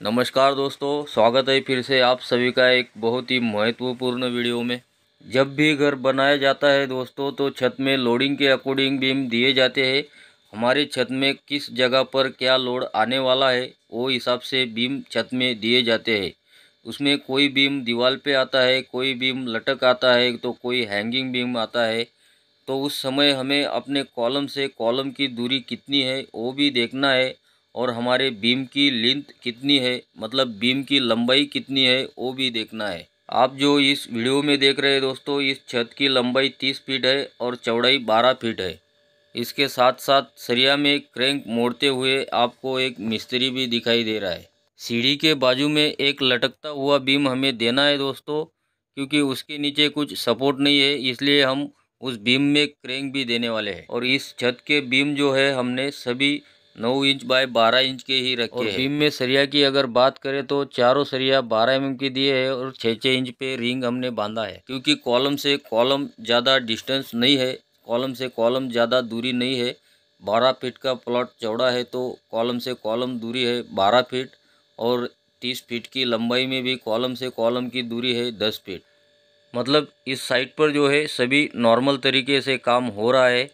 नमस्कार दोस्तों, स्वागत है फिर से आप सभी का एक बहुत ही महत्वपूर्ण वीडियो में। जब भी घर बनाया जाता है दोस्तों, तो छत में लोडिंग के अकॉर्डिंग बीम दिए जाते हैं। हमारे छत में किस जगह पर क्या लोड आने वाला है वो हिसाब से बीम छत में दिए जाते हैं। उसमें कोई बीम दीवार पे आता है, कोई बीम लटक आता है, तो कोई हैंगिंग बीम आता है। तो उस समय हमें अपने कॉलम से कॉलम की दूरी कितनी है वो भी देखना है, और हमारे बीम की लेंथ कितनी है, मतलब बीम की लंबाई कितनी है वो भी देखना है। आप जो इस वीडियो में देख रहे हैं दोस्तों, इस छत की लंबाई 30 फीट है और चौड़ाई 12 फीट है। इसके साथ साथ सरिया में क्रैंक मोड़ते हुए आपको एक मिस्त्री भी दिखाई दे रहा है। सीढ़ी के बाजू में एक लटकता हुआ बीम हमें देना है दोस्तों, क्योंकि उसके नीचे कुछ सपोर्ट नहीं है, इसलिए हम उस बीम में क्रैंक भी देने वाले हैं। और इस छत के बीम जो है हमने सभी 9 इंच बाय 12 इंच के ही रखे हैं। बीम में सरिया की अगर बात करें तो चारों सरिया 12 mm की दिए है और 6-6 इंच पे रिंग हमने बांधा है, क्योंकि कॉलम से कॉलम ज़्यादा डिस्टेंस नहीं है, कॉलम से कॉलम ज़्यादा दूरी नहीं है। 12 फीट का प्लॉट चौड़ा है तो कॉलम से कॉलम दूरी है 12 फीट, और 30 फीट की लंबाई में भी कॉलम से कॉलम की दूरी है 10 फीट। मतलब इस साइट पर जो है सभी नॉर्मल तरीके से काम हो रहा है,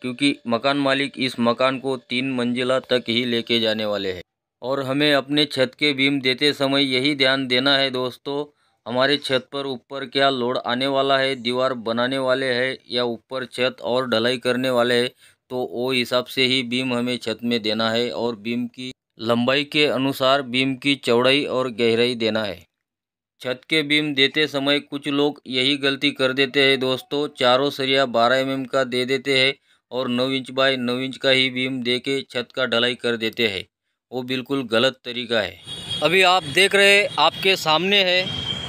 क्योंकि मकान मालिक इस मकान को 3 मंजिला तक ही लेके जाने वाले हैं। और हमें अपने छत के बीम देते समय यही ध्यान देना है दोस्तों, हमारे छत पर ऊपर क्या लोड आने वाला है, दीवार बनाने वाले हैं या ऊपर छत और ढलाई करने वाले हैं, तो वो हिसाब से ही बीम हमें छत में देना है। और बीम की लंबाई के अनुसार बीम की चौड़ाई और गहराई देना है। छत के बीम देते समय कुछ लोग यही गलती कर देते हैं दोस्तों, चारों सरिया 12 mm का दे देते हैं और 9 इंच बाय 9 इंच का ही बीम दे के छत का ढलाई कर देते हैं। वो बिल्कुल गलत तरीका है। अभी आप देख रहे हैं आपके सामने है,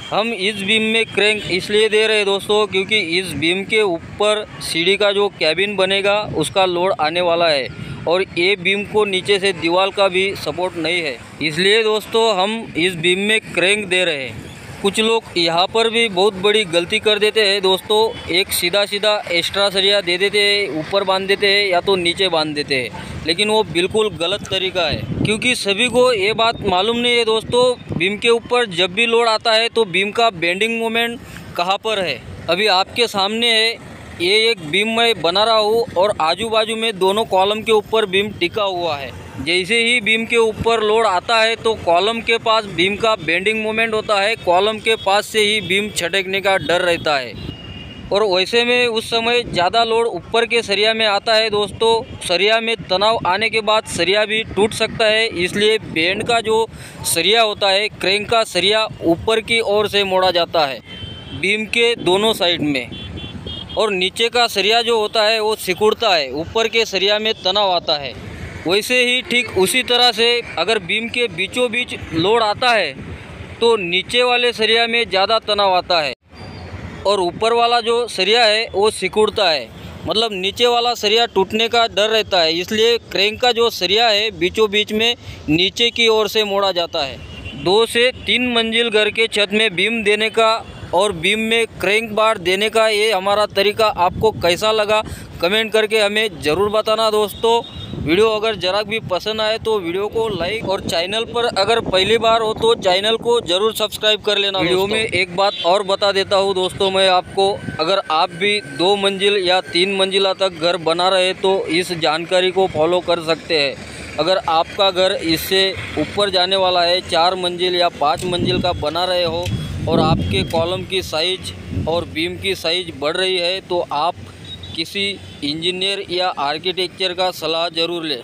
हम इस बीम में क्रैंक इसलिए दे रहे हैं दोस्तों, क्योंकि इस बीम के ऊपर सीढ़ी का जो कैबिन बनेगा उसका लोड आने वाला है, और ये बीम को नीचे से दीवार का भी सपोर्ट नहीं है, इसलिए दोस्तों हम इस बीम में क्रैंक दे रहे हैं। कुछ लोग यहाँ पर भी बहुत बड़ी गलती कर देते हैं दोस्तों, एक सीधा सीधा एक्स्ट्रा सरिया दे देते हैं, ऊपर बांध देते हैं या तो नीचे बांध देते हैं, लेकिन वो बिल्कुल गलत तरीका है, क्योंकि सभी को ये बात मालूम नहीं है दोस्तों, बीम के ऊपर जब भी लोड आता है तो बीम का बेंडिंग मोमेंट कहाँ पर है। अभी आपके सामने है, ये एक बीम मैं बना रहा हूँ और आजू बाजू में दोनों कॉलम के ऊपर बीम टिका हुआ है। जैसे ही बीम के ऊपर लोड आता है तो कॉलम के पास बीम का बेंडिंग मोमेंट होता है, कॉलम के पास से ही बीम छटकने का डर रहता है। और वैसे में उस समय ज़्यादा लोड ऊपर के सरिया में आता है दोस्तों, सरिया में तनाव आने के बाद सरिया भी टूट सकता है, इसलिए बेंड का जो सरिया होता है, क्रैंक का सरिया ऊपर की ओर से मोड़ा जाता है बीम के दोनों साइड में, और नीचे का सरिया जो होता है वो सिकुड़ता है, ऊपर के सरिया में तनाव आता है। वैसे ही ठीक उसी तरह से अगर बीम के बीचों बीच लोड आता है तो नीचे वाले सरिया में ज़्यादा तनाव आता है, और ऊपर वाला जो सरिया है वो सिकुड़ता है, मतलब नीचे वाला सरिया टूटने का डर रहता है, इसलिए क्रैंक का जो सरिया है बीचों बीच में नीचे की ओर से मोड़ा जाता है। 2 से 3 मंजिल घर के छत में बीम देने का और बीम में क्रैंक बार देने का ये हमारा तरीका आपको कैसा लगा कमेंट करके हमें ज़रूर बताना दोस्तों। वीडियो अगर जरा भी पसंद आए तो वीडियो को लाइक, और चैनल पर अगर पहली बार हो तो चैनल को ज़रूर सब्सक्राइब कर लेना। वीडियो में एक बात और बता देता हूँ दोस्तों मैं आपको, अगर आप भी 2 मंजिल या 3 मंजिला तक घर बना रहे तो इस जानकारी को फॉलो कर सकते हैं। अगर आपका घर इससे ऊपर जाने वाला है, 4 मंजिल या 5 मंजिल का बना रहे हो, और आपके कॉलम की साइज और बीम की साइज बढ़ रही है, तो आप किसी इंजीनियर या आर्किटेक्चर का सलाह ज़रूर लें।